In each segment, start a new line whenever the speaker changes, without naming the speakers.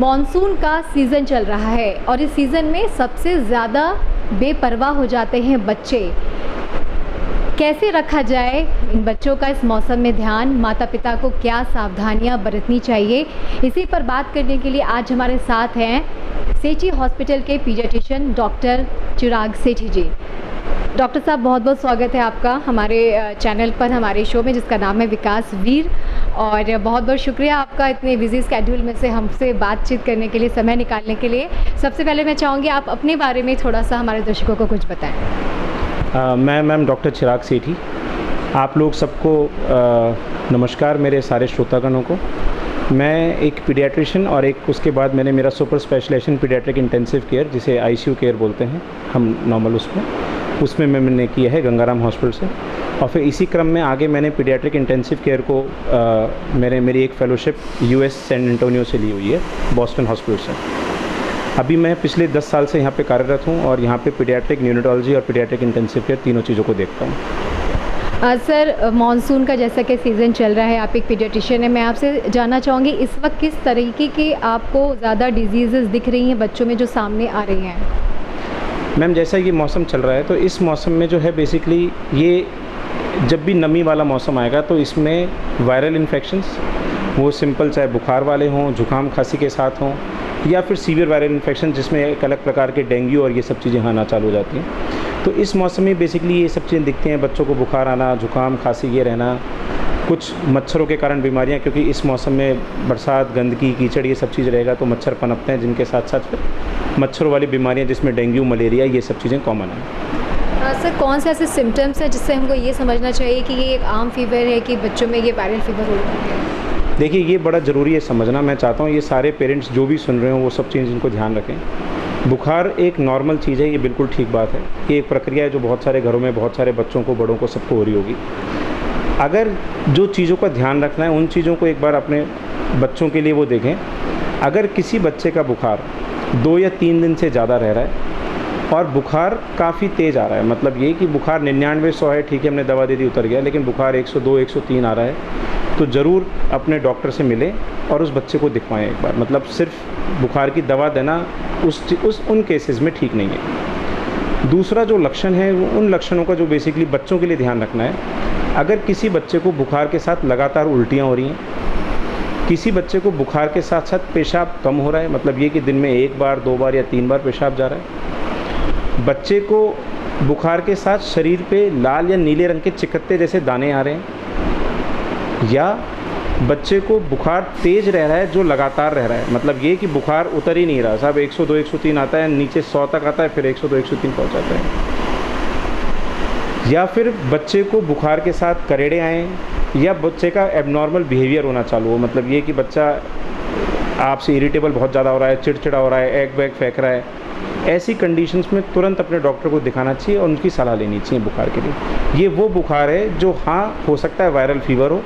Monsoon का season चल रहा है और इस सीज़न में सबसे ज़्यादा बेपरवाह हो जाते हैं बच्चे। कैसे रखा जाए इन बच्चों का इस मौसम में ध्यान, माता पिता को क्या सावधानियां बरतनी चाहिए, इसी पर बात करने के लिए आज हमारे साथ हैं सेठी हॉस्पिटल के पीडियाट्रिशियन डॉक्टर चिराग सेठी जी। डॉक्टर साहब, बहुत बहुत स्वागत है आपका हमारे चैनल पर, हमारे शो में जिसका नाम है विकास वीर। और बहुत बहुत शुक्रिया आपका इतने बिजी स्केड्यूल में से हमसे बातचीत करने के लिए, समय निकालने के लिए। सबसे पहले मैं चाहूँगी आप अपने बारे में थोड़ा सा हमारे दर्शकों को कुछ बताएं।
मैं मैम डॉक्टर चिराग सेठी। आप लोग सबको नमस्कार, मेरे सारे श्रोतागणों को। मैं एक पीडियाट्रिशियन और एक उसके बाद मैंने मेरा super specialisation paediatric intensive care, जिसे आईसीयू केयर बोलते हैं हम नॉर्मल, उसमें मैंने किया है गंगाराम हॉस्पिटल से। और फिर इसी क्रम में आगे मैंने पीडियाट्रिक इंटेंसिव केयर को मेरी एक फेलोशिप यूएस सैन एंटोनियो से ली हुई है, बॉस्टन हॉस्पिटल से। अभी मैं पिछले 10 साल से यहाँ पे कार्यरत हूँ और यहाँ पे पीडियाट्रिक न्यूरोलॉजी और पीडियाट्रिक इंटेंसिव केयर तीनों चीज़ों को देखता हूँ।
सर, मॉनसून का जैसा कि सीज़न चल रहा है, आप एक पीडियाट्रिशियन है, मैं आपसे जानना चाहूँगी इस वक्त किस तरीके की आपको ज़्यादा डिजीज़ दिख रही हैं बच्चों में जो सामने आ रही हैं?
मैम, जैसा ये मौसम चल रहा है तो इस मौसम में जो है बेसिकली ये जब भी नमी वाला मौसम आएगा तो इसमें वायरल इन्फेक्शंस, वो सिंपल चाहे बुखार वाले हों, जुकाम खांसी के साथ हों, या फिर सीवियर वायरल इन्फेक्शन जिसमें एक अलग प्रकार के डेंगू और ये सब चीज़ें आना चालू हो जाती हैं। तो इस मौसम में बेसिकली ये सब चीज़ें दिखती हैं, बच्चों को बुखार आना, जुकाम खांसी ये रहना, कुछ मच्छरों के कारण बीमारियां, क्योंकि इस मौसम में बरसात, गंदगी, कीचड़ ये सब चीज़ रहेगा तो मच्छर पनपते हैं, जिनके साथ साथ फिर मच्छरों वाली बीमारियां जिसमें डेंगू, मलेरिया ये सब चीज़ें कॉमन हैं।
सर, कौन से ऐसे सिम्टम्स हैं जिससे हमको ये समझना चाहिए कि ये एक आम फीवर है कि बच्चों में ये वायरल फीवर हो रहा है?
देखिए, ये बड़ा ज़रूरी है समझना। मैं चाहता हूँ ये सारे पेरेंट्स जो भी सुन रहे हो वो सब चीज़ इनको ध्यान रखें। बुखार एक नॉर्मल चीज़ है, ये बिल्कुल ठीक बात है। ये एक प्रक्रिया है जो बहुत सारे घरों में बहुत सारे बच्चों को, बड़ों को, सबको हो रही होगी। अगर जो चीज़ों का ध्यान रखना है उन चीज़ों को एक बार अपने बच्चों के लिए वो देखें। अगर किसी बच्चे का बुखार 2 या 3 दिन से ज़्यादा रह रहा है और बुखार काफ़ी तेज़ आ रहा है, मतलब ये कि बुखार 99-100 है, ठीक है हमने दवा दे दी उतर गया, लेकिन बुखार 102, 103 आ रहा है, तो ज़रूर अपने डॉक्टर से मिले और उस बच्चे को दिखवाएं एक बार। मतलब सिर्फ बुखार की दवा देना उन केसेस में ठीक नहीं है। दूसरा जो लक्षण है वो उन लक्षणों का जो बेसिकली बच्चों के लिए ध्यान रखना है। अगर किसी बच्चे को बुखार के साथ लगातार उल्टियाँ हो रही हैं, किसी बच्चे को बुखार के साथ साथ पेशाब कम हो रहा है, मतलब ये कि दिन में 1 बार, 2 बार या 3 बार पेशाब जा रहा है, बच्चे को बुखार के साथ शरीर पे लाल या नीले रंग के चिकत्ते जैसे दाने आ रहे हैं, या बच्चे को बुखार तेज़ रह रहा है जो लगातार रह रहा है, मतलब ये कि बुखार उतर ही नहीं रहा साहब, 102, 103 आता है, नीचे 100 तक आता है, फिर 102, 103 पहुँच जाता है। या फिर बच्चे को बुखार के साथ करेड़े आए, या बच्चे का एबनॉर्मल बिहेवियर होना चालू हो, मतलब ये कि बच्चा आपसे इरिटेबल बहुत ज़्यादा हो रहा है, चिड़चिड़ा हो रहा है, एग वैग फेंक रहा है। ऐसी कंडीशंस में तुरंत अपने डॉक्टर को दिखाना चाहिए और उनकी सलाह लेनी चाहिए बुखार के लिए। ये वो बुखार है जो हाँ हो सकता है वायरल फीवर हो,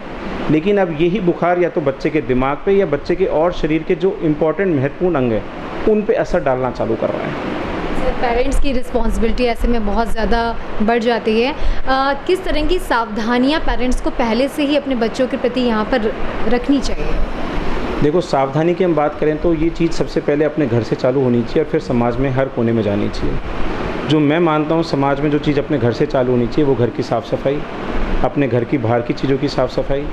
लेकिन अब यही बुखार या तो बच्चे के दिमाग पे या बच्चे के और शरीर के जो इम्पोर्टेंट महत्वपूर्ण अंग हैं उन पे असर डालना चालू कर रहा है।
पेरेंट्स की रिस्पॉन्सिबिलिटी ऐसे में बहुत ज़्यादा बढ़ जाती है। किस तरह की सावधानियां पेरेंट्स को पहले से ही अपने बच्चों के प्रति यहाँ पर रखनी चाहिए?
देखो, सावधानी की हम बात करें तो ये चीज़ सबसे पहले अपने घर से चालू होनी चाहिए और फिर समाज में हर कोने में जानी चाहिए। जो मैं मानता हूँ समाज में जो चीज़ अपने घर से चालू होनी चाहिए वो घर की साफ़ सफाई, अपने घर की बाहर की चीज़ों की साफ़ सफाई,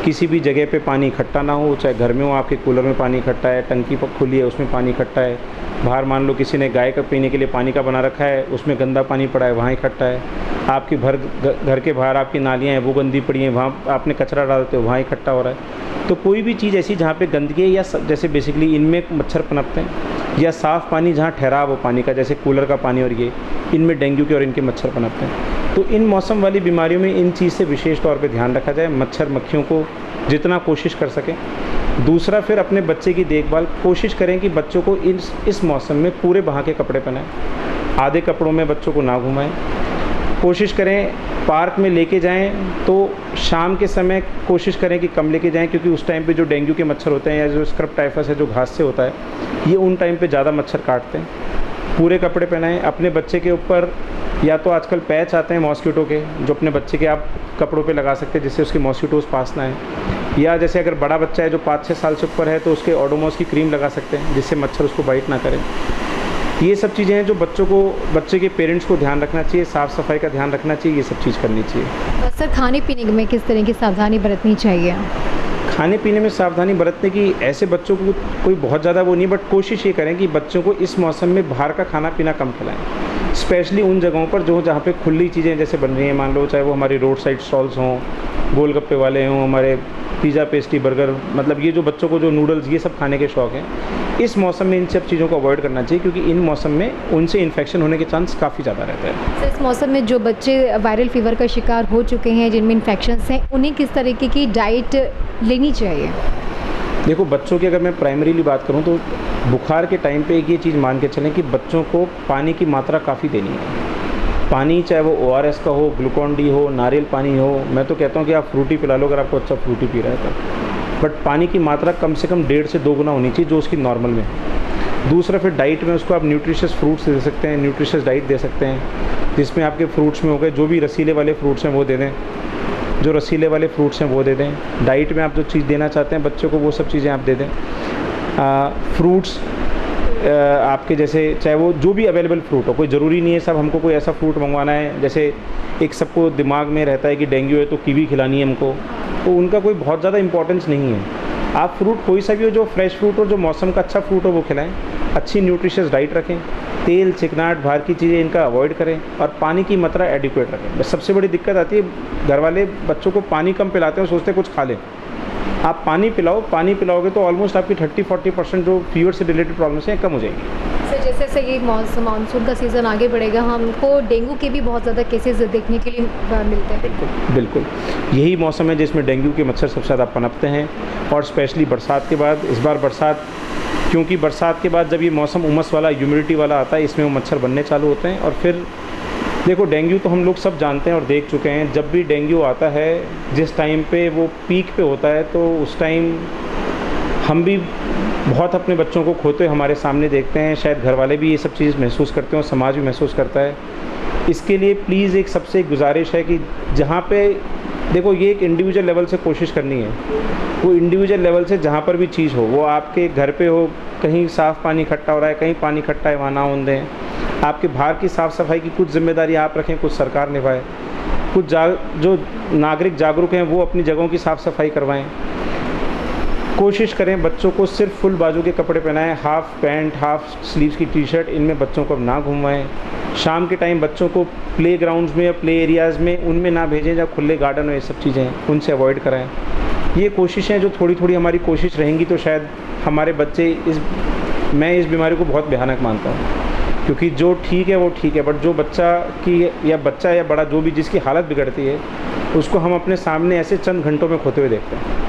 किसी भी जगह पे पानी इकट्ठा ना हो, चाहे घर में हो आपके कूलर में पानी इकट्ठा है, टंकी पर खुली है उसमें पानी इकट्ठा है, बाहर मान लो किसी ने गाय का पीने के लिए पानी का बना रखा है उसमें गंदा पानी पड़ा है वहाँ इकट्ठा है, आपके घर के बाहर आपकी नालियाँ हैं वो गंदी पड़ी हैं, वहाँ आपने कचरा डालते हो वहाँ इकट्ठा हो रहा है। तो कोई भी चीज़ ऐसी जहाँ पे गंदगी है, या जैसे बेसिकली इनमें मच्छर पनपते हैं, या साफ़ पानी जहाँ ठहराव हो पानी का, जैसे कूलर का पानी, और ये इनमें डेंगू के और इनके मच्छर पनपते हैं। तो इन मौसम वाली बीमारियों में इन चीज़ से विशेष तौर पे ध्यान रखा जाए, मच्छर मक्खियों को जितना कोशिश कर सकें। दूसरा, फिर अपने बच्चे की देखभाल कोशिश करें कि बच्चों को इस मौसम में पूरे बहा के कपड़े पहनाएं, आधे कपड़ों में बच्चों को ना घुमाएं। कोशिश करें पार्क में लेके जाएं तो शाम के समय कोशिश करें कि कम लेके जाएं, क्योंकि उस टाइम पे जो डेंगू के मच्छर होते हैं या जो स्क्रब टाइफस है जो घास से होता है, ये उन टाइम पे ज़्यादा मच्छर काटते हैं। पूरे कपड़े पहनाएं। अपने बच्चे के ऊपर या तो आजकल पैच आते हैं मॉस्किटो के, जो अपने बच्चे के आप कपड़ों पे लगा सकते हैं जिससे उसके मॉस्किटोज़ पास ना आए। या जैसे अगर बड़ा बच्चा है जो 5-6 साल से ऊपर है तो उसके ओडोमॉस की क्रीम लगा सकते हैं जिससे मच्छर उसको बाइट ना करे। ये सब चीज़ें हैं जो बच्चे के पेरेंट्स को ध्यान रखना चाहिए, साफ़ सफाई का ध्यान रखना चाहिए, ये सब चीज़ करनी चाहिए।
सर खाने पीने में किस तरह की सावधानी बरतनी चाहिए?
खाने पीने में सावधानी बरतने की ऐसे बच्चों को कोई बहुत ज़्यादा वो नहीं, बट कोशिश ये करें कि बच्चों को इस मौसम में बाहर का खाना पीना कम खिलाएं, स्पेशली उन जगहों पर जहाँ पे खुली चीज़ें जैसे बन रही हैं, मान लो चाहे वो हमारी रोड साइड स्टॉल्स हों, गोलगप्पे वाले हों, हमारे पिज़्ज़ा पेस्ट्री बर्गर, मतलब ये जो बच्चों को जो नूडल्स ये सब खाने के शौक़ हैं, इस मौसम में इन सब चीज़ों को अवॉइड करना चाहिए क्योंकि इन मौसम में उनसे इन्फेक्शन होने के चांस काफ़ी ज़्यादा रहता है।
सर इस मौसम में जो बच्चे वायरल फीवर का शिकार हो चुके हैं, जिनमें इन्फेक्शंस हैं, उन्हें किस तरीके की डाइट लेनी चाहिए?
देखो बच्चों की अगर मैं प्राइमरीली बात करूं तो बुखार के टाइम पे एक ये चीज़ मान के चलें कि बच्चों को पानी की मात्रा काफ़ी देनी है। पानी चाहे वो ORS का हो, ग्लूकॉन डी हो, नारियल पानी हो, मैं तो कहता हूं कि आप फ्रूटी पिला लो अगर आपको अच्छा फ्रूटी पी रहा है तो, बट पानी की मात्रा कम से कम 1.5 से 2 गुना होनी चाहिए जो उसकी नॉर्मल में है। दूसरा फिर डाइट में उसको आप न्यूट्रिशियस फ्रूट्स दे सकते हैं, न्यूट्रिशियस डाइट दे सकते हैं जिसमें आपके फ्रूट्स में हो गए जो भी रसीले वाले फ्रूट्स हैं वो दे दें, जो रसीले वाले फ्रूट्स हैं वो दे दें। डाइट में आप जो चीज़ देना चाहते हैं बच्चों को वो सब चीज़ें आप दे दें। फ्रूट्स आपके जैसे चाहे वो जो भी अवेलेबल फ्रूट हो, कोई ज़रूरी नहीं है सब हमको कोई ऐसा फ्रूट मंगवाना है, जैसे एक सबको दिमाग में रहता है कि डेंगू है तो कीवी खिलानी है हमको, तो उनका कोई बहुत ज़्यादा इंपॉर्टेंस नहीं है। आप फ्रूट कोई सा भी हो, जो फ्रेश फ्रूट हो, जो मौसम का अच्छा फ्रूट हो वो खिलाएं, अच्छी न्यूट्रिशियस डाइट रखें, तेल चिकनाहट बाहर की चीज़ें इनका अवॉइड करें और पानी की मात्रा एडिक्वेट रखें। बस सबसे बड़ी दिक्कत आती है घर वाले बच्चों को पानी कम पिलाते हैं, सोचते हैं कुछ खा लें। आप पानी पिलाओ, पानी पिलाओगे तो ऑलमोस्ट आपकी 30-40% जो फीवर से रिलेटेड प्रॉब्लम्स हैं कम हो जाएंगी।
सर जैसे जैसे ये मानसून का सीज़न आगे बढ़ेगा, हमको डेंगू के भी बहुत ज़्यादा केसेस देखने के लिए मिलते हैं।
बिल्कुल बिल्कुल, यही मौसम है जिसमें डेंगू के मच्छर सबसे ज़्यादा पनपते हैं और स्पेशली बरसात के बाद। इस बार बरसात, क्योंकि बरसात के बाद जब ये मौसम उमस वाला, ह्यूमिडिटी वाला आता है, इसमें वो मच्छर बनने चालू होते हैं। और फिर देखो डेंगू तो हम लोग सब जानते हैं और देख चुके हैं, जब भी डेंगू आता है जिस टाइम पे वो पीक पे होता है तो उस टाइम हम भी बहुत अपने बच्चों को खोते हुए हमारे सामने देखते हैं। शायद घर वाले भी ये सब चीज़ महसूस करते हैं और समाज भी महसूस करता है। इसके लिए प्लीज़ एक सबसे गुजारिश है कि जहाँ पे देखो ये एक इंडिविजुअल लेवल से कोशिश करनी है, वो इंडिविजुअल लेवल से जहाँ पर भी चीज़ हो, वो आपके घर पे हो, कहीं साफ़ पानी इकट्ठा हो रहा है, कहीं पानी इकट्ठा है, वहाँ ना होने दें। आपके बाहर की साफ़ सफाई की कुछ जिम्मेदारी आप रखें, कुछ सरकार निभाए, कुछ जो नागरिक जागरूक हैं वो अपनी जगहों की साफ़ सफाई करवाएं। कोशिश करें बच्चों को सिर्फ फुल बाजू के कपड़े पहनाएं, हाफ पैंट हाफ स्लीव्स की टी-शर्ट, इनमें बच्चों को ना घुमवाएं। शाम के टाइम बच्चों को प्ले ग्राउंड्स में या प्ले एरियाज़ में उनमें ना भेजें जहाँ खुले गार्डन हो, ये सब चीज़ें उनसे अवॉइड कराएं। ये कोशिशें जो थोड़ी थोड़ी हमारी कोशिश रहेंगी तो शायद हमारे बच्चे मैं इस बीमारी को बहुत भयानक मानता हूँ, क्योंकि जो ठीक है वो ठीक है, बट जो बच्चा या बड़ा जो भी जिसकी हालत बिगड़ती है उसको हम अपने सामने ऐसे चंद घंटों में खोते हुए देखते हैं।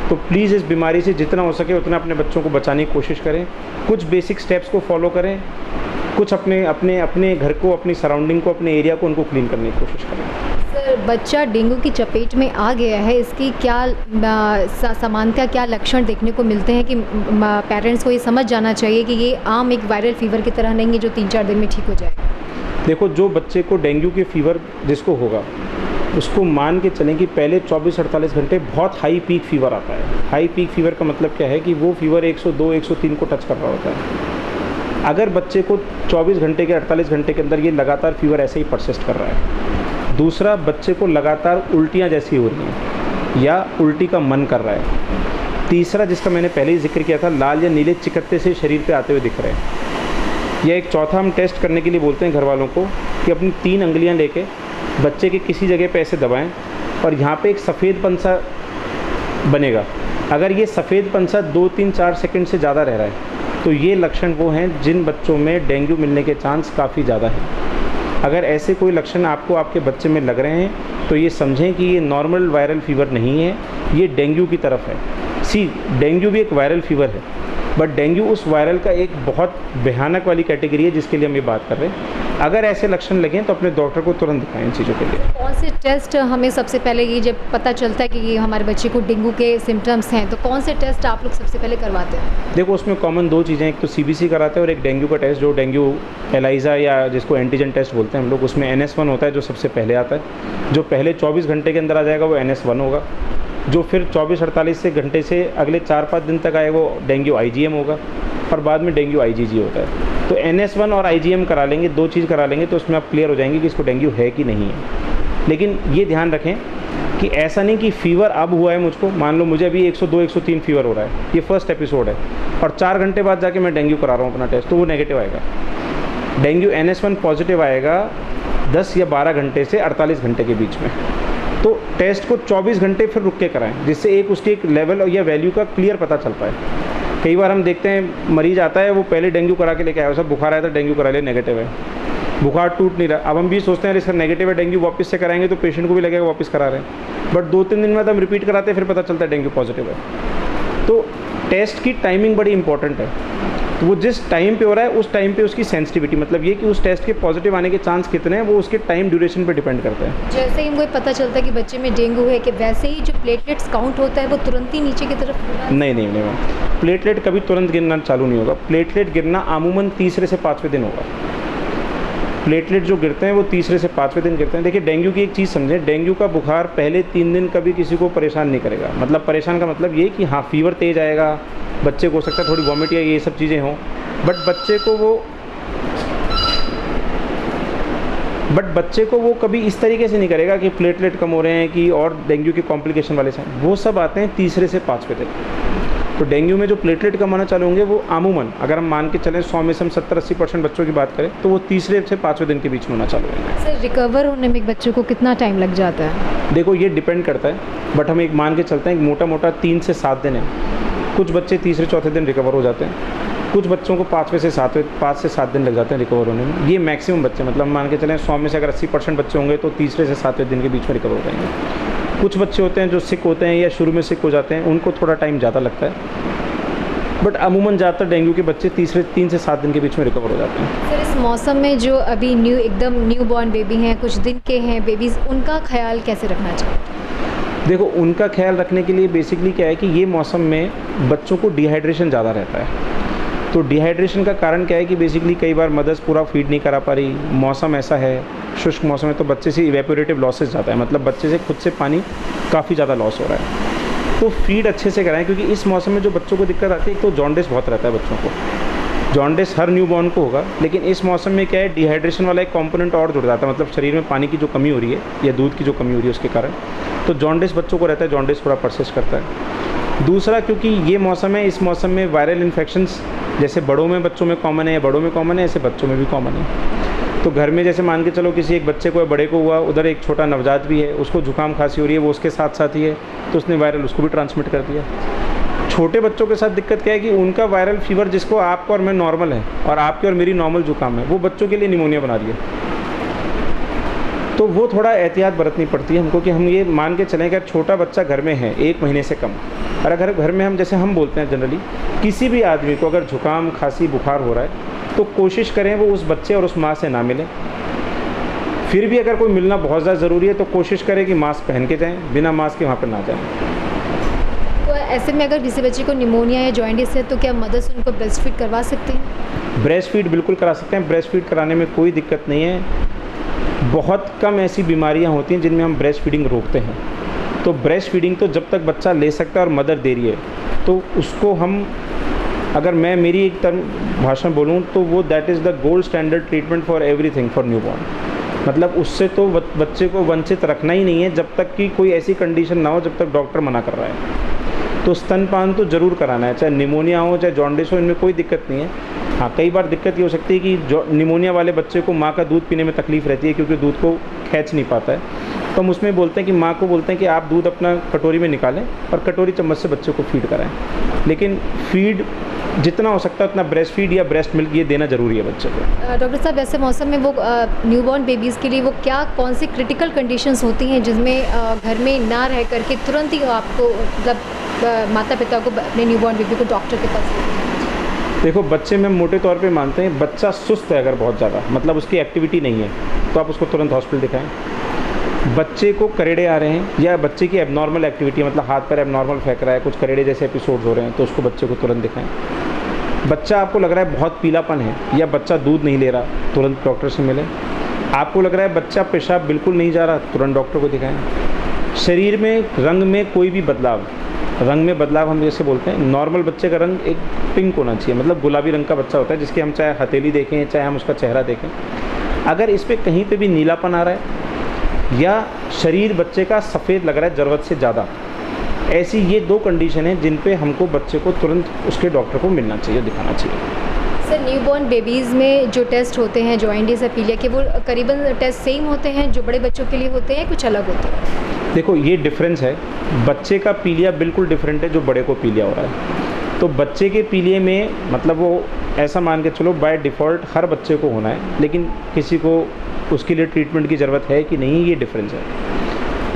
तो प्लीज़ इस बीमारी से जितना हो सके उतना अपने बच्चों को बचाने की कोशिश करें। कुछ बेसिक स्टेप्स को फॉलो करें, कुछ अपने घर को, अपनी सराउंडिंग को, अपने एरिया को उनको क्लीन करने की कोशिश करें।
सर बच्चा डेंगू की चपेट में आ गया है, इसकी क्या समानता, क्या लक्षण देखने को मिलते हैं कि पेरेंट्स को ये समझ जाना चाहिए कि ये आम एक वायरल फीवर की तरह नहीं है जो 3-4 दिन में ठीक हो जाए?
देखो जो बच्चे को डेंगू के फीवर जिसको होगा उसको मान के चलें कि पहले 24-48 घंटे बहुत हाई पीक फीवर आता है। हाई पीक फीवर का मतलब क्या है कि वो फीवर 102-103 को टच कर रहा होता है। अगर बच्चे को 24 घंटे के 48 घंटे के अंदर ये लगातार फीवर ऐसे ही परसिस्ट कर रहा है, दूसरा बच्चे को लगातार उल्टियाँ जैसी हो रही हैं या उल्टी का मन कर रहा है, तीसरा जिसका मैंने पहले ही जिक्र किया था, लाल या नीले चिकत्ते से शरीर पे आते हुए दिख रहे हैं, या एक चौथा हम टेस्ट करने के लिए बोलते हैं घर वालों को कि अपनी 3 अंगुलियाँ लेके बच्चे के किसी जगह पे ऐसे दबाएं और यहाँ पे एक सफ़ेद पंसा बनेगा। अगर ये सफ़ेद पंसा 2-3-4 सेकंड से ज़्यादा रह रहा है तो ये लक्षण वो हैं जिन बच्चों में डेंगू मिलने के चांस काफ़ी ज़्यादा हैं। अगर ऐसे कोई लक्षण आपको आपके बच्चे में लग रहे हैं तो ये समझें कि ये नॉर्मल वायरल फीवर नहीं है, ये डेंगू की तरफ है। डेंगू भी एक वायरल फीवर है, बट डेंगू उस वायरल का एक बहुत भयानक वाली कैटेगरी है जिसके लिए हम ये बात कर रहे हैं। अगर ऐसे लक्षण लगें तो अपने डॉक्टर को तुरंत दिखाएं इन चीज़ों के लिए।
कौन से टेस्ट हमें सबसे पहले, ये जब पता चलता है कि ये हमारे बच्चे को डेंगू के सिम्टम्स हैं, तो कौन से टेस्ट आप लोग सबसे पहले करवाते हैं?
देखो उसमें कॉमन 2 चीज़ें, एक तो CBC कराते हैं और एक डेंगू का टेस्ट जो डेंगू एलाइजा या जिसको एंटीजन टेस्ट बोलते हैं हम लोग, उसमें NS1 होता है जो सबसे पहले आता है। जो पहले 24 घंटे के अंदर आ जाएगा वो NS1 होगा जो फिर 24-48 से घंटे से अगले 4-5 दिन तक आए वो डेंगू IgM होगा और बाद में डेंगू IgG होता है। तो NS1 और IgM करा लेंगे, 2 चीज़ करा लेंगे तो उसमें आप क्लियर हो जाएंगे कि इसको डेंगू है कि नहीं है। लेकिन ये ध्यान रखें कि ऐसा नहीं कि फ़ीवर अब हुआ है मुझको, मान लो मुझे अभी 102-103 फ़ीवर हो रहा है, ये फर्स्ट एपिसोड है और 4 घंटे बाद जाके मैं डेंगू करा रहा हूँ अपना टेस्ट, तो वो नेगेटिव आएगा। डेंगू NS1 पॉजिटिव आएगा 10 या 12 घंटे से 48 घंटे के बीच में। तो टेस्ट को 24 घंटे फिर रुक के कराएं, जिससे एक उसकी एक लेवल या वैल्यू का क्लियर पता चल पाए। कई बार हम देखते हैं मरीज आता है, वो पहले डेंगू करा के लेके आया, सब बुखार आया था, डेंगू करा लिया, नेगेटिव है, बुखार टूट नहीं रहा। अब हम भी सोचते हैं इसका नेगेटिव है, डेंगू वापस से कराएंगे तो पेशेंट को भी लगेगा वापस करा रहे हैं, बट 2-3 दिन में हम रिपीट कराते हैं, फिर पता चलता है डेंगू पॉजिटिव है। तो टेस्ट की टाइमिंग बड़ी इंपॉर्टेंट है। तो वो जिस टाइम पे हो रहा है उस टाइम पे उसकी सेंसिटिविटी, मतलब ये कि उस टेस्ट के पॉजिटिव आने के चांस कितने हैं, वो उसके टाइम ड्यूरेशन पे डिपेंड करता है।
जैसे ही मुझे पता चलता है कि बच्चे में डेंगू है, कि वैसे ही जो प्लेटलेट्स काउंट होता है वो तुरंत ही नीचे की तरफ?
नहीं मैम, प्लेटलेट कभी तुरंत गिरना चालू नहीं होगा। प्लेटलेट गिरना अमूमन तीसरे से 5वें दिन होगा। प्लेटलेट जो गिरते हैं वो तीसरे से 5वें दिन गिरते हैं। देखिए डेंगू की एक चीज़ समझें, डेंगू का बुखार पहले 3 दिन कभी किसी को परेशान नहीं करेगा। मतलब परेशान का मतलब ये कि हाँ फीवर तेज़ आएगा, बच्चे को हो सकता है थोड़ी वॉमिट या ये सब चीज़ें हों, बट बच्चे को वो कभी इस तरीके से नहीं करेगा कि प्लेटलेट कम हो रहे हैं कि और डेंगू के कॉम्प्लिकेशन वाले साइन, वो सब आते हैं तीसरे से 5वें दिन। तो डेंगू में जो प्लेटलेट कम आना चालू होंगे वो अमूमन अगर हम मान के चलें 100 में से हम 70-80% बच्चों की बात करें तो वो तीसरे से 5वें दिन के बीच में होना चालू होंगे।
सर रिकवर होने में बच्चों को कितना टाइम लग जाता है?
देखो ये डिपेंड करता है, बट हम एक मान के चलते हैं कि मोटा 3 से 7 दिन है। कुछ बच्चे तीसरे चौथे दिन रिकवर हो जाते हैं, कुछ बच्चों को 5 से 7 दिन लग जाते हैं रिकवर होने में। ये मैक्सिमम बच्चे, मतलब मान के चलें 100 में से अगर 80% बच्चे होंगे तो तीसरे से 7वें दिन के बीच में रिकवर हो जाएंगे। कुछ बच्चे होते हैं जो सिक होते हैं या शुरू में सिक हो जाते हैं, उनको थोड़ा टाइम ज़्यादा लगता है, बट अमूमन ज़्यादातर डेंगू के बच्चे 3 से 7 दिन के बीच में रिकवर हो जाते हैं।
सर इस मौसम में जो अभी एकदम न्यू बॉर्न बेबी हैं, कुछ दिन के हैं बेबीज़, उनका ख्याल कैसे रखना चाहिए?
देखो उनका ख्याल रखने के लिए बेसिकली क्या है कि ये मौसम में बच्चों को डिहाइड्रेशन ज़्यादा रहता है। तो डिहाइड्रेशन का कारण क्या है कि बेसिकली कई बार मदर्स पूरा फीड नहीं करा पा रही, मौसम ऐसा है, शुष्क मौसम है, तो बच्चे से इवेपोरेटिव लॉसेस ज़्यादा है, मतलब बच्चे से खुद से पानी काफ़ी ज़्यादा लॉस हो रहा है। तो फीड अच्छे से कराएं, क्योंकि इस मौसम में जो बच्चों को दिक्कत आती है, एक तो जॉन्डिस बहुत रहता है बच्चों को, जॉन्डिस हर न्यूबॉर्न को होगा, लेकिन इस मौसम में क्या है डिहाइड्रेशन वाला एक कंपोनेंट और जुड़ जाता है, मतलब शरीर में पानी की जो कमी हो रही है या दूध की जो कमी हो रही है उसके कारण, तो जॉन्डिस बच्चों को रहता है, जॉन्डिस थोड़ा परसिस्ट करता है। दूसरा क्योंकि ये मौसम है, इस मौसम में वायरल इन्फेक्शंस जैसे बड़ों में बच्चों में कॉमन है या बड़ों में कॉमन है, ऐसे बच्चों में भी कॉमन है। तो घर में जैसे मान के चलो किसी एक बच्चे को या बड़े को हुआ, उधर एक छोटा नवजात भी है, उसको जुकाम खांसी हो रही है, वो उसके साथ साथ ही है, तो उसने वायरल उसको भी ट्रांसमिट कर दिया। छोटे बच्चों के साथ दिक्कत क्या है कि उनका वायरल फीवर जिसको आपको और मैं नॉर्मल है और आपकी और मेरी नॉर्मल जुकाम है, वो बच्चों के लिए निमोनिया बना रही है। तो वो थोड़ा एहतियात बरतनी पड़ती है हमको कि हम ये मान के चलें कि अगर छोटा बच्चा घर में है 1 महीने से कम, और अगर घर में हम जैसे हम बोलते हैं जनरली किसी भी आदमी को अगर जुकाम खांसी बुखार हो रहा है तो कोशिश करें वो उस बच्चे और उस माँ से ना मिलें। फिर भी अगर कोई मिलना बहुत ज़्यादा ज़रूरी है तो कोशिश करें कि मास्क पहन के जाएँ, बिना मास्क के वहाँ पर ना जाएँ।
तो ऐसे में अगर किसी बच्चे को निमोनिया या जॉइंटिस है तो क्या मदर्स उनको ब्रेस्ट फीड करवा सकते हैं?
ब्रेस्ट फीड बिल्कुल करा सकते हैं, ब्रेस्ट फीड कराने में कोई दिक्कत नहीं है। बहुत कम ऐसी बीमारियां होती हैं जिनमें हम ब्रेस्ट फीडिंग रोकते हैं। तो ब्रेस्ट फीडिंग तो जब तक बच्चा ले सकता है और मदर दे रही है तो उसको हम, अगर मैं मेरी एक भाषा में बोलूँ तो वो that is the gold standard treatment for everything for newborn. मतलब उससे तो बच्चे को वंचित रखना ही नहीं है जब तक कि कोई ऐसी कंडीशन ना हो जब तक डॉक्टर मना कर रहा है। तो स्तनपान तो ज़रूर कराना है, चाहे निमोनिया हो चाहे जॉन्डिस हो, इनमें कोई दिक्कत नहीं है। हाँ कई बार दिक्कत ये हो सकती है कि जो निमोनिया वाले बच्चे को माँ का दूध पीने में तकलीफ़ रहती है क्योंकि दूध को खींच नहीं पाता है, तो हम उसमें बोलते हैं कि माँ को बोलते हैं कि आप दूध अपना कटोरी में निकालें और कटोरी चम्मच से बच्चे को फीड कराएं। लेकिन फीड जितना हो सकता है उतना ब्रेस्ट फीड या ब्रेस्ट मिल्क ये देना ज़रूरी है बच्चे को।
डॉक्टर साहब ऐसे मौसम में वो न्यूबॉर्न बेबीज़ के लिए वो कौन सी क्रिटिकल कंडीशंस होती हैं जिसमें घर में ना रह करके तुरंत ही आपको मतलब माता पिता को अपने न्यूबॉर्न बेबी को डॉक्टर के पास?
देखो बच्चे में मोटे तौर पे मानते हैं बच्चा सुस्त है अगर बहुत ज़्यादा, मतलब उसकी एक्टिविटी नहीं है, तो आप उसको तुरंत हॉस्पिटल दिखाएं। बच्चे को करेड़े आ रहे हैं या बच्चे की एबनॉर्मल एक्टिविटी, मतलब हाथ पैर एबनॉर्मल फेंक रहा है, कुछ करेड़े जैसे एपिसोड्स हो रहे हैं, तो उसको बच्चे को तुरंत दिखाएं। बच्चा आपको लग रहा है बहुत पीलापन है या बच्चा दूध नहीं ले रहा, तुरंत डॉक्टर से मिलें। आपको लग रहा है बच्चा पेशाब बिल्कुल नहीं जा रहा, तुरंत डॉक्टर को दिखाएं। शरीर में रंग में कोई भी बदलाव, रंग में बदलाव हम जैसे बोलते हैं, नॉर्मल बच्चे का रंग एक पिंक होना चाहिए, मतलब गुलाबी रंग का बच्चा होता है जिसकी हम चाहे हथेली देखें चाहे हम उसका चेहरा देखें, अगर इस पर कहीं पे भी नीलापन आ रहा है या शरीर बच्चे का सफ़ेद लग रहा है ज़रूरत से ज़्यादा, ऐसी ये 2 कंडीशन हैं जिन पे हमको बच्चे को तुरंत उसके डॉक्टर को मिलना चाहिए, दिखाना चाहिए।
सर न्यूबॉर्न बेबीज़ में जो टेस्ट होते हैं जॉइंटिस या पीलिया के, वो करीबन टेस्ट सेम होते हैं जो बड़े बच्चों के लिए होते हैं, कुछ अलग होते हैं?
देखो ये डिफरेंस है, बच्चे का पीलिया बिल्कुल डिफरेंट है जो बड़े को पीलिया हो रहा है। तो बच्चे के पीलिए में मतलब वो ऐसा मान के चलो बाय डिफ़ॉल्ट हर बच्चे को होना है, लेकिन किसी को उसके लिए ट्रीटमेंट की ज़रूरत है कि नहीं, ये डिफरेंस है।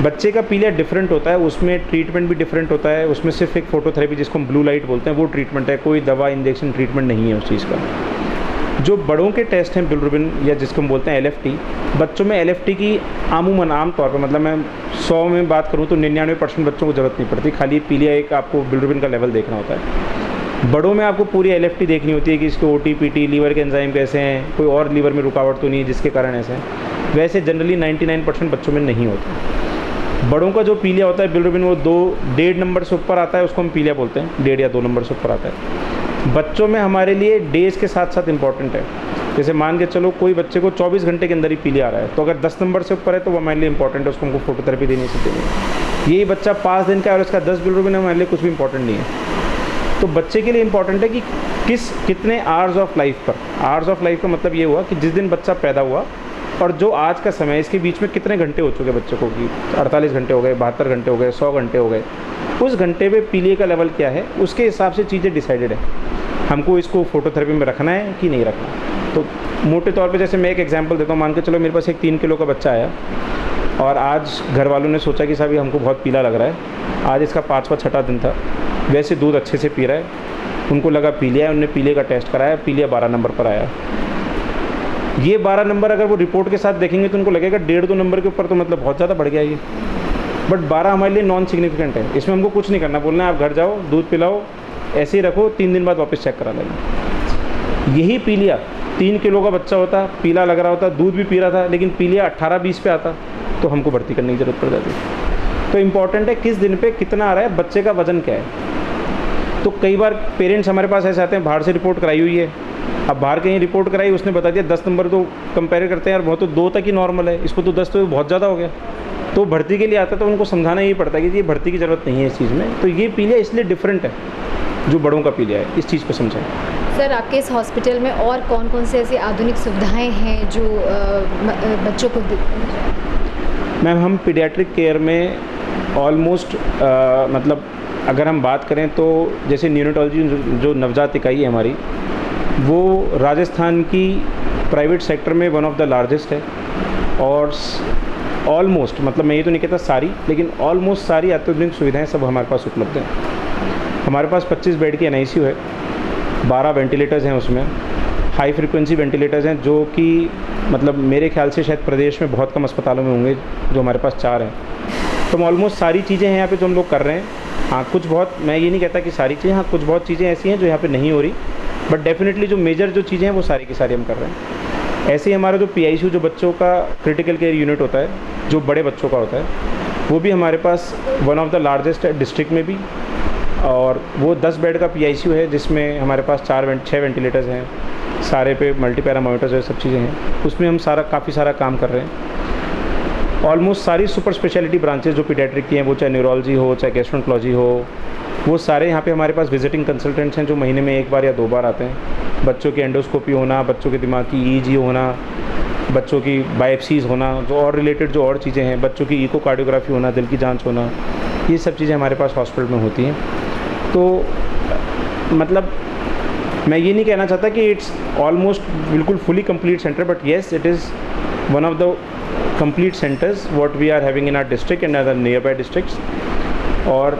बच्चे का पीलिया डिफरेंट होता है, उसमें ट्रीटमेंट भी डिफरेंट होता है, उसमें सिर्फ एक फोटोथेरेपी जिसको हम ब्लू लाइट बोलते हैं वो ट्रीटमेंट है, कोई दवा इंजेक्शन ट्रीटमेंट नहीं है उस चीज़ का। जो बड़ों के टेस्ट हैं बिलिरुबिन या जिसको हम बोलते हैं LFT, बच्चों में LFT की आमूमन आम तौर पर मतलब मैं 100 में बात करूँ तो 99% बच्चों को ज़रूरत नहीं पड़ती, खाली पीलिया एक आपको बिलिरुबिन का लेवल देखना होता है। बड़ों में आपको पूरी LFT देखनी होती है कि इसके OTPT, लीवर के एंजाइम कैसे हैं, कोई और लीवर में रुकावट तो नहीं है जिसके कारण ऐसे हैं। वैसे जनरली 99% बच्चों में नहीं होता। बड़ों का जो पीलिया होता है बिलिरुबिन वो 1.5 नंबर से ऊपर आता है, उसको हम पीलिया बोलते हैं, 1.5 या 2 नंबर से ऊपर आता है। बच्चों में हमारे लिए डेज़ के साथ साथ इम्पॉर्टेंट है। जैसे मान के चलो कोई बच्चे को 24 घंटे के अंदर ही पीलिया आ रहा है, तो अगर 10 नंबर से ऊपर है तो वो हमारे लिए इंपॉर्टेंट है, उसको हमको फोटोथेरेपी देनी चाहिए। यही बच्चा 5 दिन का है और उसका 10 बिलिरुबिन है, हमारे लिए कुछ भी इंपॉर्टेंट नहीं है। तो बच्चे के लिए इंपॉर्टेंट है कि कितने आवर्स ऑफ लाइफ पर, आवर्स ऑफ लाइफ का मतलब ये हुआ कि जिस दिन बच्चा पैदा हुआ और जो आज का समय, इसके बीच में कितने घंटे हो चुके बच्चे को, कि 48 घंटे हो गए, 72 घंटे हो गए, 100 घंटे हो गए, उस घंटे पे पीलिया का लेवल क्या है, उसके हिसाब से चीज़ें डिसाइडेड है हमको इसको फोटोथेरेपी में रखना है कि नहीं रखना। तो मोटे तौर पे जैसे मैं एक एग्जांपल देता हूँ, मान के चलो मेरे पास एक 3 किलो का बच्चा आया और आज घर वालों ने सोचा कि साहब ये हमको बहुत पीला लग रहा है, आज इसका 5वां 6वां दिन था, वैसे दूध अच्छे से पी रहा है, उनको लगा पीलिया है, उन्होंने पीलिया का टेस्ट कराया, पीलिया 12 नंबर पर आया। ये 12 नंबर अगर वो रिपोर्ट के साथ देखेंगे तो उनको लगेगा 1.5-2 नंबर के ऊपर तो मतलब बहुत ज़्यादा बढ़ गया ये, बट 12 हमारे लिए नॉन सिग्निफिकेंट है, इसमें हमको कुछ नहीं करना, बोलना है आप घर जाओ, दूध पिलाओ, ऐसे ही रखो, 3 दिन बाद वापस चेक करा लेना। यही पीलिया 3 किलो का बच्चा होता, पीला लग रहा होता, दूध भी पी रहा था, लेकिन पीलिया 18-20 पे आता तो हमको भर्ती करने की ज़रूरत पड़ जाती। तो इम्पॉर्टेंट है किस दिन पे कितना आ रहा है, बच्चे का वज़न क्या है। तो कई बार पेरेंट्स हमारे पास ऐसे आते हैं, बाहर से रिपोर्ट कराई हुई है, अब बाहर कहीं रिपोर्ट कराई, उसने बता दिया 10 नंबर, तो कंपेयर करते हैं यार बहुत, तो 2 तक ही नॉर्मल है, इसको तो 10 तो बहुत ज़्यादा हो गया। तो भर्ती के लिए आता है तो उनको समझाना यही पड़ता है कि ये भर्ती की ज़रूरत नहीं है इस चीज़ में। तो ये पीलिया इसलिए डिफरेंट है जो बड़ों का पीलिया है, इस चीज़ को समझें।
सर आपके इस हॉस्पिटल में और कौन कौन से ऐसी आधुनिक सुविधाएं हैं जो बच्चों को
मैम हम पीडियाट्रिक केयर में ऑलमोस्ट मतलब अगर हम बात करें तो जैसे न्यूनेटोलॉजी जो नवजात इकाई है हमारी, वो राजस्थान की प्राइवेट सेक्टर में वन ऑफ द लार्जेस्ट है, और ऑलमोस्ट मतलब मैं ये तो नहीं कहता सारी, लेकिन ऑलमोस्ट सारी अत्याधुनिक सुविधाएं सब हमारे पास उपलब्ध हैं। हमारे पास 25 बेड की NICU है, 12 वेंटिलेटर्स हैं, उसमें हाई फ्रिक्वेंसी वेंटिलेटर्स हैं जो कि मतलब मेरे ख्याल से शायद प्रदेश में बहुत कम अस्पतालों में होंगे, जो हमारे पास 4 हैं। तो ऑलमोस्ट सारी चीज़ें हैं यहाँ पे जो हम लोग कर रहे हैं। हाँ कुछ बहुत, मैं ये नहीं कहता कि सारी चीज़ें, हाँ कुछ बहुत चीज़ें ऐसी हैं जो यहाँ पे नहीं हो रही, बट डेफिनेटली जो मेजर जो चीज़ें हैं वो सारी की सारी हम कर रहे हैं। ऐसे ही हमारा जो PICU जो बच्चों का क्रिटिकल केयर यूनिट होता है, जो बड़े बच्चों का होता है, वो भी हमारे पास वन ऑफ द लार्जेस्ट है डिस्ट्रिक्ट में भी, और वो 10 बेड का PICU है जिसमें हमारे पास 6 वेंटिलेटर्स हैं, सारे पे मल्टीपैरा मॉनिटर्स है, सब चीज़ें हैं, उसमें हम काफ़ी सारा काम कर रहे हैं। ऑलमोस्ट सारी सुपर स्पेशलिटी ब्रांचेस जो पीडियाट्रिक की हैं, वो चाहे न्यूरोलॉजी हो चाहे गैस्ट्रोएंटरोलॉजी हो, वो सारे यहाँ पे हमारे पास विजिटिंग कंसल्टेंट्स हैं जो महीने में 1 बार या 2 बार आते हैं। बच्चों की एंडोस्कोपी होना, बच्चों के दिमाग की EEG होना, बच्चों की बायोप्सीज़ होना, जो और रिलेटेड जो और चीज़ें हैं, बच्चों की इकोकार्डियोग्राफी होना, दिल की जाँच होना, ये सब चीज़ें हमारे पास हॉस्पिटल में होती हैं। तो मतलब मैं ये नहीं कहना चाहता कि इट्स ऑलमोस्ट बिल्कुल fully complete centre, but yes it is one of the complete centres what we are having in our district and other nearby districts. और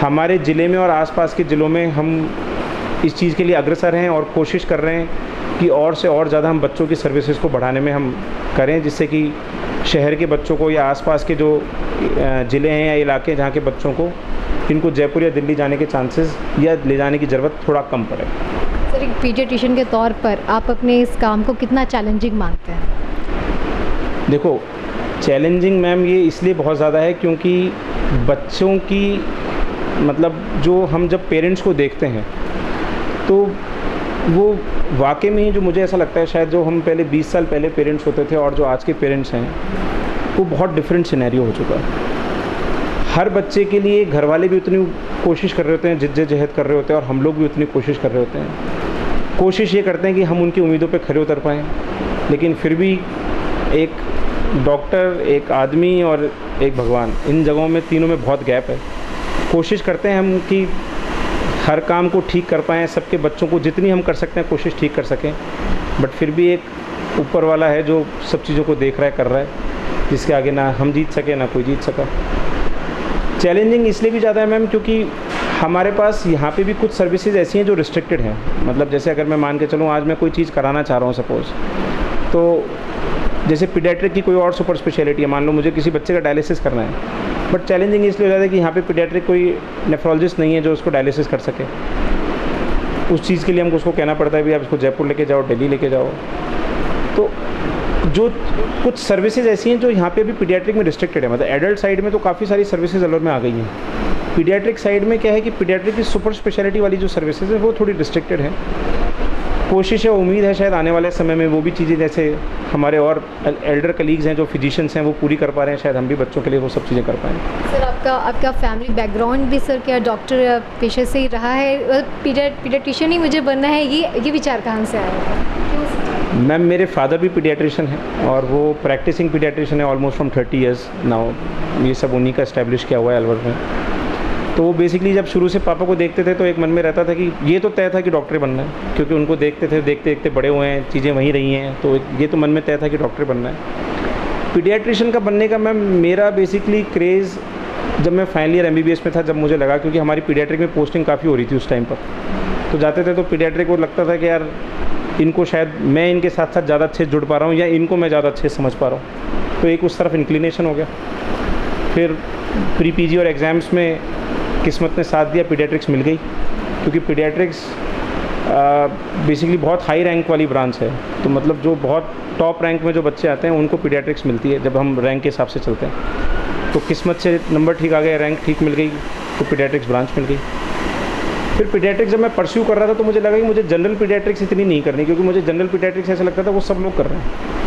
हमारे ज़िले में और आसपास के ज़िलों में हम इस चीज़ के लिए अग्रसर हैं और कोशिश कर रहे हैं कि और से और ज़्यादा हम बच्चों की सर्विसेज को बढ़ाने में हम करें, जिससे कि शहर के बच्चों को या आसपास के जो ज़िले हैं या इलाके जहाँ के बच्चों को इनको जयपुर या दिल्ली जाने के चांसेस या ले जाने की ज़रूरत थोड़ा कम पड़े।
सर एक पीडियाट्रिशियन के तौर पर आप अपने इस काम को कितना चैलेंजिंग मानते हैं?
देखो चैलेंजिंग मैम ये इसलिए बहुत ज़्यादा है क्योंकि बच्चों की मतलब जो हम जब पेरेंट्स को देखते हैं तो वो वाकई में ही जो मुझे ऐसा लगता है शायद जो हम पहले 20 साल पहले पेरेंट्स होते थे और जो आज के पेरेंट्स हैं वो बहुत डिफरेंट सिनेरियो हो चुका है। हर बच्चे के लिए घर वाले भी उतनी कोशिश कर रहे होते हैं, जिद्दजहद कर रहे होते हैं और हम लोग भी उतनी कोशिश कर रहे होते हैं। कोशिश ये करते हैं कि हम उनकी उम्मीदों पे खरे उतर पाएँ, लेकिन फिर भी एक डॉक्टर, एक आदमी और एक भगवान, इन जगहों में तीनों में बहुत गैप है। कोशिश करते हैं हम कि हर काम को ठीक कर पाएँ, सबके बच्चों को जितनी हम कर सकते हैं कोशिश ठीक कर सकें, बट फिर भी एक ऊपर वाला है जो सब चीज़ों को देख रहा है, कर रहा है, जिसके आगे ना हम जीत सके ना कोई जीत सका। चैलेंजिंग इसलिए भी ज़्यादा है मैम क्योंकि हमारे पास यहाँ पे भी कुछ सर्विसेज ऐसी हैं जो रिस्ट्रिक्टेड हैं। मतलब जैसे अगर मैं मान के चलूँ आज मैं कोई चीज़ कराना चाह रहा हूँ सपोज़, तो जैसे पीडियाट्रिक की कोई और सुपर स्पेशलिटी है, मान लो मुझे किसी बच्चे का डायलिसिस करना है, बट चैलेंजिंग इसलिए हो जाता है कि यहाँ पे पीडियाट्रिक कोई नेफ्रोलॉजिस्ट नहीं है जो उसको डायलिसिस कर सके। उस चीज़ के लिए हमको उसको कहना पड़ता है भी आप इसको जयपुर लेके जाओ, दिल्ली लेके जाओ। तो जो कुछ सर्विसेज ऐसी हैं जो यहाँ पे भी पीडियाट्रिक में रिस्ट्रिक्टेड है। मतलब एडल्ट साइड में तो काफ़ी सारी सर्विसेज अलवर में आ गई हैं, पीडियाट्रिक साइड में क्या है कि पीडियाट्रिक की सुपर स्पेशलिटी वाली जो सर्विसेज है वो थोड़ी रिस्ट्रिक्टेड है। कोशिश है, उम्मीद है शायद आने वाले समय में वो भी चीज़ें जैसे हमारे और एल्डर कलीग्स हैं जो फिजिशियंस हैं वो पूरी कर पा रहे हैं, शायद हम भी बच्चों के लिए वो सब चीज़ें कर पाएँ।
सर आपका फैमिली बैकग्राउंड भी सर क्या डॉक्टर पेशे से ही रहा है? पीडियाट्रिशियन ही मुझे बनना है, ये विचार कहाँ से आया?
मैम मेरे फादर भी पीडियाट्रिशियन हैं और वो प्रैक्टिसिंग पीडियाट्रिशियन है ऑलमोस्ट फ्रॉम 30 ईयर्स नाउ। ये सब उन्हीं का इस्टेब्लिश किया हुआ है अलवर में। तो वो बेसिकली जब शुरू से पापा को देखते थे तो एक मन में रहता था कि ये तो तय था कि डॉक्टर बनना है, क्योंकि उनको देखते थे, देखते देखते बड़े हुए हैं, चीज़ें वहीं रही हैं, तो ये तो मन में तय था कि डॉक्टर बनना है। पीडियाट्रिशियन का बनने का मैम मेरा बेसिकली क्रेज़ जब मैं फाइनल ईयर MBBS में था, जब मुझे लगा, क्योंकि हमारी पीडियाट्रिक में पोस्टिंग काफ़ी हो रही थी उस टाइम पर, तो जाते थे तो पीडियाट्रिक को लगता था कि यार इनको शायद मैं इनके साथ साथ ज़्यादा अच्छे जुड़ पा रहा हूँ या इनको मैं ज़्यादा अच्छे समझ पा रहा हूँ, तो एक उस तरफ इंक्लिनेशन हो गया। फिर प्री PG और एग्ज़ाम्स में किस्मत ने साथ दिया, पीडियाट्रिक्स मिल गई, क्योंकि पीडियाट्रिक्स बेसिकली बहुत हाई रैंक वाली ब्रांच है। तो मतलब जो बहुत टॉप रैंक में जो बच्चे आते हैं उनको पीडियाट्रिक्स मिलती है जब हम रैंक के हिसाब से चलते हैं। तो किस्मत से नंबर ठीक आ गया, रैंक ठीक मिल गई, तो पीडियाट्रिक्स ब्रांच मिल गई। फिर पीडियाट्रिक्स जब मैं परस्यू कर रहा था तो मुझे लगा कि मुझे जनरल पीडियाट्रिक्स इतनी नहीं करनी, क्योंकि मुझे जनरल पीडियाट्रिक्स ऐसा लगता था वो सब लोग कर रहे हैं।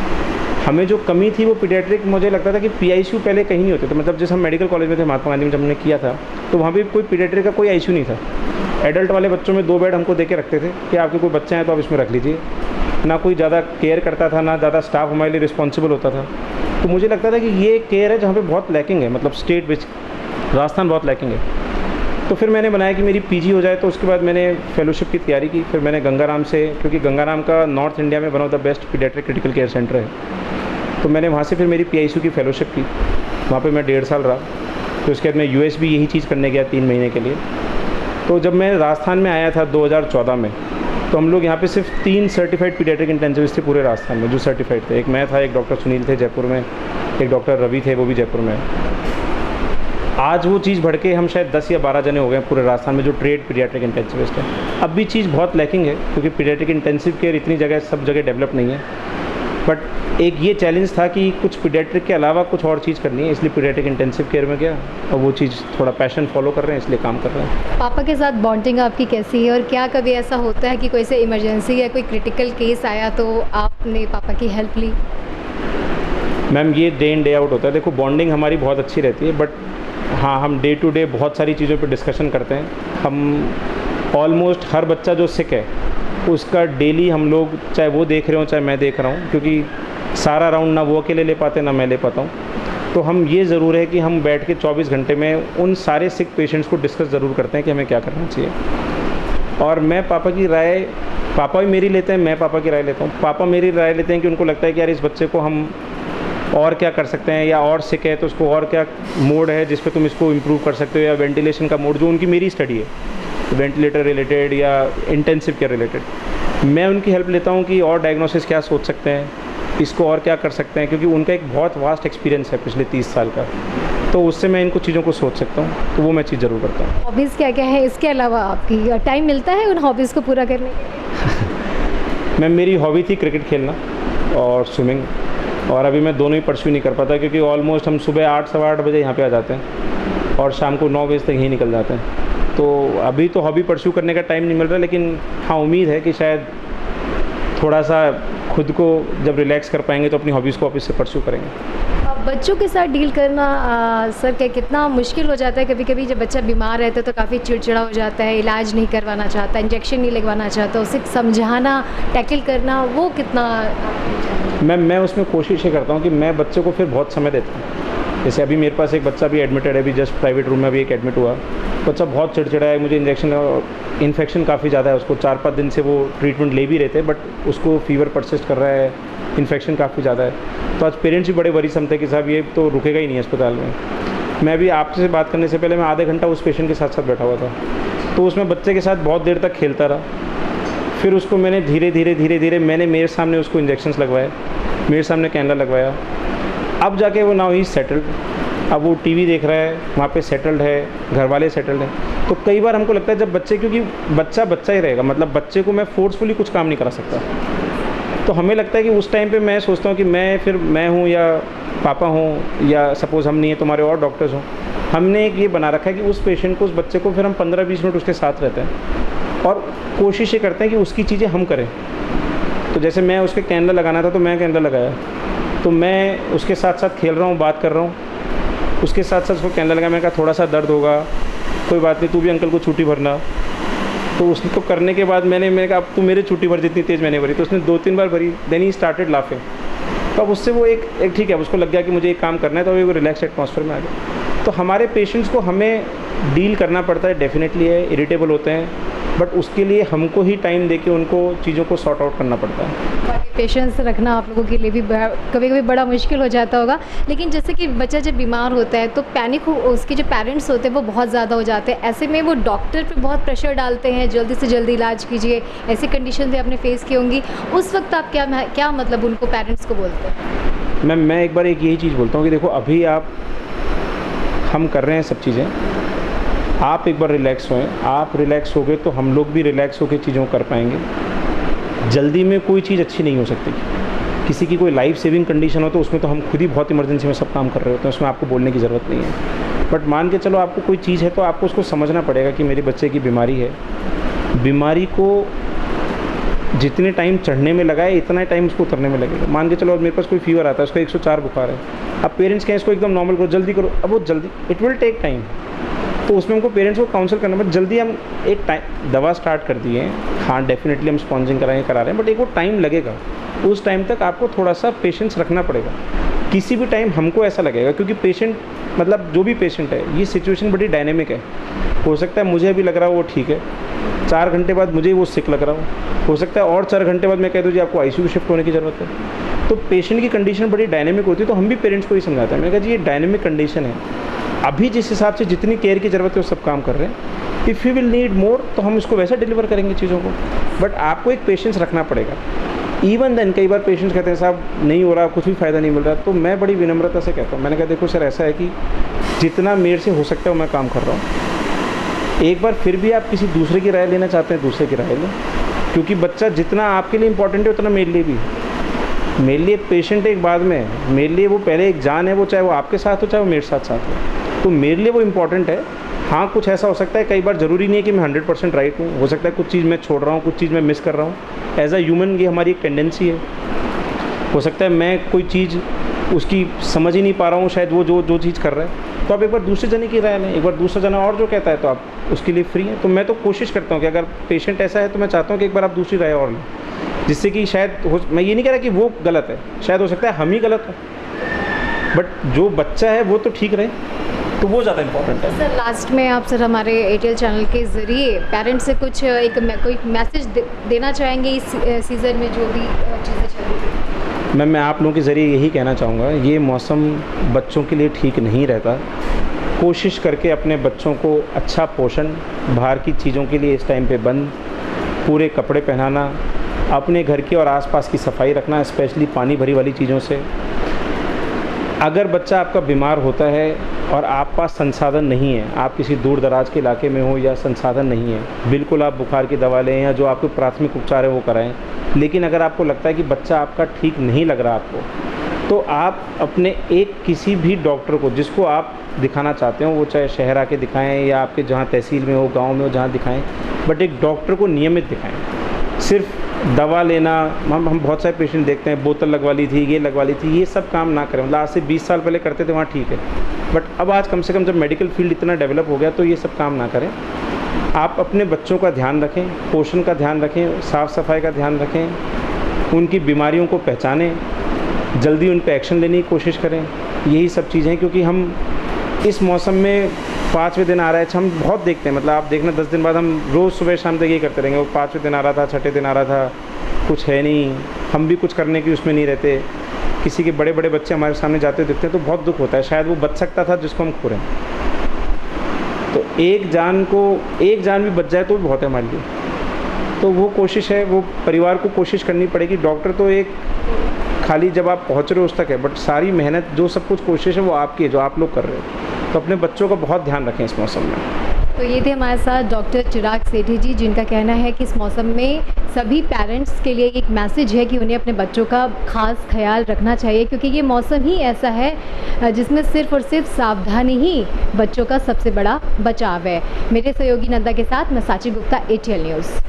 हमें जो कमी थी वो पीडियाट्रिक, मुझे लगता था कि PICU पहले कहीं नहीं होते थे। मतलब जैसे हम मेडिकल कॉलेज में थे महात्मा गांधी में जब हमने किया था, तो वहाँ भी कोई पीडियाट्रिक का कोई ICU नहीं था। एडल्ट वाले बच्चों में 2 बेड हमको दे के रखते थे कि आपके कोई बच्चे हैं तो आप इसमें रख लीजिए। ना कोई ज़्यादा केयर करता था, ना ज़्यादा स्टाफ हमारे लिए रिस्पॉन्सिबल होता था। तो मुझे लगता था कि ये केयर है जहाँ पर बहुत लैकिंग है, मतलब स्टेट बेच राजस्थान बहुत लैकिंग है। तो फिर मैंने बनाया कि मेरी PG हो जाए, तो उसके बाद मैंने फेलोशिप की तैयारी की। फिर मैंने गंगाराम से, क्योंकि गंगाराम का नॉर्थ इंडिया में one of the best paediatric critical care centre है, तो मैंने वहाँ से फिर मेरी PICU की फेलोशिप की। वहाँ पे मैं 1.5 साल रहा। तो उसके बाद मैं US भी यही चीज़ करने गया 3 महीने के लिए। तो जब मैं राजस्थान में आया था 2014 में, तो हम लोग यहाँ पे सिर्फ 3 सर्टिफाइड पीडियाट्रिक इंटेंसिविस्ट थे पूरे राजस्थान में जो सर्टिफाइड थे। एक मैं था, एक डॉक्टर सुनील थे जयपुर में, एक डॉक्टर रवि थे वो भी जयपुर में। आज वो चीज़ बढ़ के हम शायद 10 या 12 जने हो गए पूरे राजस्थान में जो ट्रेड पीडियाट्रिक इंटेंसिविस्ट है। अब भी चीज़ बहुत लैकिंग है, क्योंकि पीडियाट्रिक इंटेंसिव केयर इतनी जगह सब जगह डेवलप नहीं है। बट एक ये चैलेंज था कि कुछ पीडियाट्रिक के अलावा कुछ और चीज़ करनी है, इसलिए पीडियाट्रिक इंटेंसिव केयर में गया और वो चीज़ थोड़ा पैशन फॉलो कर रहे हैं, इसलिए काम कर रहे हैं।
पापा के साथ बॉन्डिंग आपकी कैसी है, और क्या कभी ऐसा होता है कि कोई से इमरजेंसी या कोई क्रिटिकल केस आया तो आपने पापा की हेल्प ली?
मैम ये डे इन डे आउट होता है। देखो बॉन्डिंग हमारी बहुत अच्छी रहती है, बट हाँ हम डे टू डे बहुत सारी चीज़ों पर डिस्कशन करते हैं। हम ऑलमोस्ट हर बच्चा जो सिक है उसका डेली हम लोग, चाहे वो देख रहे हो चाहे मैं देख रहा हूँ, क्योंकि सारा राउंड ना वो अकेले ले पाते ना मैं ले पाता हूँ। तो हम ये ज़रूर है कि हम बैठ के 24 घंटे में उन सारे सिक पेशेंट्स को डिस्कस ज़रूर करते हैं कि हमें क्या करना चाहिए। और मैं पापा की राय, पापा भी मेरी लेते हैं, मैं पापा की राय लेता हूँ। पापा मेरी राय लेते हैं कि उनको लगता है कि यार इस बच्चे को हम और क्या कर सकते हैं, या और सिक है तो उसको और क्या मोड है जिस पे तुम इसको इम्प्रूव कर सकते हो, या वेंटिलेशन का मोड जो उनकी मेरी स्टडी है, वेंटिलेटर रिलेटेड या इंटेंसिव केयर रिलेटेड, मैं उनकी हेल्प लेता हूँ कि और डायग्नोसिस क्या सोच सकते हैं, इसको और क्या कर सकते हैं, क्योंकि उनका एक बहुत वास्ट एक्सपीरियंस है पिछले 30 साल का, तो उससे मैं इनको चीज़ों को सोच सकता हूँ। तो वो मैं चीज़ ज़रूर करता हूँ।
हॉबीज़ क्या क्या है इसके अलावा आपकी, टाइम मिलता है उन हॉबीज़ को पूरा करने के लिए?
मैम मेरी हॉबी थी क्रिकेट खेलना और स्विमिंग, और अभी मैं दोनों ही परस्यू नहीं कर पाता, क्योंकि ऑलमोस्ट हम सुबह 8 सवा 8 बजे यहाँ पे आ जाते हैं और शाम को 9 बजे तक यहीं निकल जाते हैं। तो अभी तो हॉबी परस्यू करने का टाइम नहीं मिल रहा, लेकिन हाँ उम्मीद है कि शायद थोड़ा सा खुद को जब रिलैक्स कर पाएंगे तो अपनी हॉबीज़ को वापस से परस्यू करेंगे।
बच्चों के साथ डील करना सर क्या कितना मुश्किल हो जाता है? कभी कभी जब बच्चा बीमार रहता है तो काफ़ी चिड़चिड़ा हो जाता है, इलाज नहीं करवाना चाहता, इंजेक्शन नहीं लगवाना चाहता, उसे समझाना, टैकल करना, वो कितना?
मैं उसमें कोशिश ये करता हूँ कि मैं बच्चे को फिर बहुत समय देता हूँ। जैसे अभी मेरे पास एक बच्चा भी एडमिटेड है, अभी जस्ट प्राइवेट रूम में अभी एक एडमिट हुआ। बच्चा बहुत चिड़चिड़ा है, मुझे इन्फेक्शन काफ़ी ज़्यादा है उसको, 4-5 दिन से वो ट्रीटमेंट ले भी रहे थे, बट उसको फीवर परसिस्ट कर रहा है, इन्फेक्शन काफ़ी ज़्यादा है। तो आज पेरेंट्स भी बड़े वरीसम थे कि साहब ये तो रुकेगा ही नहीं अस्पताल में। मैं अभी आपसे बात करने से पहले मैं आधे घंटा उस पेशेंट के साथ साथ बैठा हुआ था, तो उसमें बच्चे के साथ बहुत देर तक खेलता रहा। फिर उसको मैंने धीरे धीरे मैंने मेरे सामने उसको इंजेक्शंस लगवाए, मेरे सामने कैनला लगवाया। अब जाके वो नाउ ही सेटल्ड, अब वो टीवी देख रहा है, वहाँ पे सेटल्ड है, घर वाले सेटल्ड हैं। तो कई बार हमको लगता है जब बच्चे, क्योंकि बच्चा बच्चा ही रहेगा, मतलब बच्चे को मैं फोर्सफुली कुछ काम नहीं करा सकता, तो हमें लगता है कि उस टाइम पे मैं सोचता हूँ कि मैं हूँ या पापा हूँ या सपोज़ हम नहीं है, तुम्हारे और डॉक्टर्स हों, हमने एक ये बना रखा है कि उस पेशेंट को, उस बच्चे को फिर हम 15-20 मिनट उसके साथ रहते हैं और कोशिश ये करते हैं कि उसकी चीज़ें हम करें। तो जैसे मैं उसके कैनला लगाना था तो मैं कैनला लगाया, तो मैं उसके साथ साथ खेल रहा हूँ, बात कर रहा हूँ, उसके साथ साथ उसको कैनला लगाया। मैंने कहा थोड़ा सा दर्द होगा, कोई बात नहीं, तू भी अंकल को छुट्टी भरना। तो उसको करने के बाद मैंने कहा अब तू मेरे छुट्टी भर, जितनी तेज़ मैंने भरी। तो उसने 2-3 बार भरी, देन ही स्टार्टेड लाफिंग। तो अब उससे वो एक ठीक है, उसको लग गया कि मुझे एक काम करना है, तो अभी वो रिलैक्स एटमॉस्फेयर में आ गया। तो हमारे पेशेंट्स को हमें डील करना पड़ता है, डेफिनेटली है, इरिटेबल होते हैं, बट उसके लिए हमको ही टाइम देके उनको चीज़ों को सॉर्ट आउट करना पड़ता है।
पेशेंस रखना आप लोगों के लिए भी कभी कभी बड़ा मुश्किल हो जाता होगा। लेकिन जैसे कि बच्चा जब बीमार होता है तो पैनिक उसके जो पेरेंट्स होते हैं वो बहुत ज़्यादा हो जाते हैं, ऐसे में वो डॉक्टर पे बहुत प्रेशर डालते हैं, जल्दी से जल्दी इलाज कीजिए, ऐसी कंडीशन भी आपने फेस की होंगी। उस वक्त आप क्या मतलब उनको, पेरेंट्स को बोलते हैं?
मैं एक बार यही चीज़ बोलता हूँ कि देखो अभी हम कर रहे हैं सब चीज़ें, आप एक बार रिलैक्स होएं, आप रिलैक्स हो गए तो हम लोग भी रिलैक्स होकर चीज़ों को कर पाएंगे। जल्दी में कोई चीज़ अच्छी नहीं हो सकती। किसी की कोई लाइफ सेविंग कंडीशन हो तो उसमें तो हम खुद ही बहुत इमरजेंसी में सब काम कर रहे होते हैं, उसमें आपको बोलने की ज़रूरत नहीं है। बट मान के चलो आपको कोई चीज़ है तो आपको उसको समझना पड़ेगा कि मेरे बच्चे की बीमारी है, बीमारी को जितने टाइम चढ़ने में लगा है इतना टाइम उसको उतरने में लगेगा। मान के चलो अब मेरे पास कोई फीवर आता है, उसका 104 बुखार है, अब पेरेंट्स कहें इसको एकदम नॉर्मल करो, जल्दी करो, अब वो जल्दी, इट विल टेक टाइम। तो उसमें हमको पेरेंट्स को काउंसिल करना पड़ता। जल्दी हम एक टाइम दवा स्टार्ट कर दिए हैं, हाँ डेफिनेटली हम स्पॉन्जिंग करा रहे हैं, बट एक वो टाइम लगेगा, उस टाइम तक आपको थोड़ा सा पेशेंस रखना पड़ेगा। किसी भी टाइम हमको ऐसा लगेगा, क्योंकि पेशेंट मतलब जो भी पेशेंट है, ये सिचुएशन बड़ी डायनेमिक है। हो सकता है मुझे अभी लग रहा हो वो ठीक है, 4 घंटे बाद मुझे वो सिक लग रहा हो सकता है और 4 घंटे बाद मैं कह दूँ जी आपको आईसीयू शिफ्ट होने की ज़रूरत है। तो पेशेंट की कंडीशन बड़ी डायनेमिक होती है, तो हम भी पेरेंट्स को ही समझाते हैं। मैंने कहा जी ये डायनेमिक कंडीशन है, अभी जिस हिसाब से जितनी केयर की ज़रूरत है वो सब काम कर रहे हैं, if you will need more तो हम इसको वैसा डिलीवर करेंगे चीज़ों को, बट आपको एक पेशेंस रखना पड़ेगा। इवन देन कई बार पेशेंट्स कहते हैं साहब नहीं हो रहा, कुछ भी फ़ायदा नहीं मिल रहा, तो मैं बड़ी विनम्रता से कहता हूँ, मैंने कहा देखो सर ऐसा है कि जितना मेरे से हो सकता है मैं काम कर रहा हूँ, एक बार फिर भी आप किसी दूसरे की राय लेना चाहते हैं दूसरे की राय लें, क्योंकि बच्चा जितना आपके लिए इम्पॉर्टेंट है उतना मेरे लिए भी है। मेरे लिए पेशेंट एक बाद में है, मेरे लिए वो पहले एक जान है, वो चाहे वो आपके साथ हो चाहे वो मेरे साथ हो, तो मेरे लिए वो इम्पॉर्टेंट है। हाँ कुछ ऐसा हो सकता है, कई बार ज़रूरी नहीं है कि मैं 100% राइट हूँ, हो सकता है कुछ चीज़ मैं छोड़ रहा हूँ, कुछ चीज़ मैं मिस कर रहा हूँ। एज अ ह्यूमन ये हमारी एक टेंडेंसी है। हो सकता है मैं कोई चीज़ उसकी समझ ही नहीं पा रहा हूँ, शायद वो जो चीज़ कर रहा है, तो आप एक बार दूसरे जने की राय लें, एक बार दूसरा जना और जो कहता है तो आप उसके लिए फ्री हैं। तो मैं तो कोशिश करता हूँ कि अगर पेशेंट ऐसा है तो मैं चाहता हूँ कि एक बार आप दूसरी राय और लें, जिससे कि शायद मैं ये नहीं कह रहा कि वो गलत है, शायद हो सकता है हम ही गलत हैं, बट जो बच्चा है वो तो ठीक रहे, तो वो ज़्यादा इम्पोर्टेंट है।
सर लास्ट में आप सर हमारे एयरटेल चैनल के ज़रिए पेरेंट्स से कुछ कोई मैसेज देना चाहेंगे इस सीज़न में जो भी चीज़ें चल रही हैं?
मैं आप लोगों के ज़रिए यही कहना चाहूँगा, ये मौसम बच्चों के लिए ठीक नहीं रहता। कोशिश करके अपने बच्चों को अच्छा पोषण, बाहर की चीज़ों के लिए इस टाइम पे बंद, पूरे कपड़े पहनाना, अपने घर की और आसपास की सफाई रखना, स्पेशली पानी भरी वाली चीज़ों से। अगर बच्चा आपका बीमार होता है और आप पास संसाधन नहीं है, आप किसी दूर दराज के इलाके में हो या संसाधन नहीं है, बिल्कुल आप बुखार की दवा लें या जो आपके प्राथमिक उपचार है वो कराएं। लेकिन अगर आपको लगता है कि बच्चा आपका ठीक नहीं लग रहा आपको, तो आप अपने एक किसी भी डॉक्टर को जिसको आप दिखाना चाहते हो, वो चाहे शहर आके दिखाएं या आपके जहाँ तहसील में हो, गांव में हो, जहाँ दिखाएं, बट एक डॉक्टर को नियमित दिखाएं। सिर्फ दवा लेना, हम बहुत सारे पेशेंट देखते हैं, बोतल लगवा ली थी, ये लगवा ली थी, ये सब काम ना करें। मतलब आज से 20 साल पहले करते थे वहाँ ठीक है, बट अब आज कम से कम जब मेडिकल फील्ड इतना डेवलप हो गया तो ये सब काम ना करें। आप अपने बच्चों का ध्यान रखें, पोषण का ध्यान रखें, साफ़ सफाई का ध्यान रखें, उनकी बीमारियों को पहचानें, जल्दी उन पर एक्शन लेने की कोशिश करें। यही सब चीज़ें हैं, क्योंकि हम इस मौसम में 5वें दिन आ रहा है, हम बहुत देखते हैं। मतलब आप देखना 10 दिन बाद हम रोज़ सुबह शाम तक ये करते रहेंगे, वो 5वें दिन आ रहा था, 6ठे दिन आ रहा था, कुछ है नहीं, हम भी कुछ करने की उसमें नहीं रहते। किसी के बड़े बड़े बच्चे हमारे सामने जाते हुए दिखते हैं तो बहुत दुख होता है, शायद वो बच सकता था जिसको हम खो रहे हैं। तो एक जान भी बच जाए तो भी बहुत है हमारे लिए। तो वो कोशिश है, वो परिवार को कोशिश करनी पड़ेगी। डॉक्टर तो एक खाली जब आप पहुँच रहे हो उस तक है, बट सारी मेहनत, जो सब कुछ कोशिश है वो आपकी है, जो आप लोग कर रहे हो। तो अपने बच्चों का बहुत ध्यान रखें इस मौसम में।
तो ये थे हमारे साथ डॉक्टर चिराग सेठी जी, जिनका कहना है कि इस मौसम में सभी पेरेंट्स के लिए एक मैसेज है कि उन्हें अपने बच्चों का खास ख्याल रखना चाहिए, क्योंकि ये मौसम ही ऐसा है जिसमें सिर्फ और सिर्फ सावधानी ही बच्चों का सबसे बड़ा बचाव है। मेरे सहयोगी नंदा के साथ मैं साची गुप्ता, ATL न्यूज़।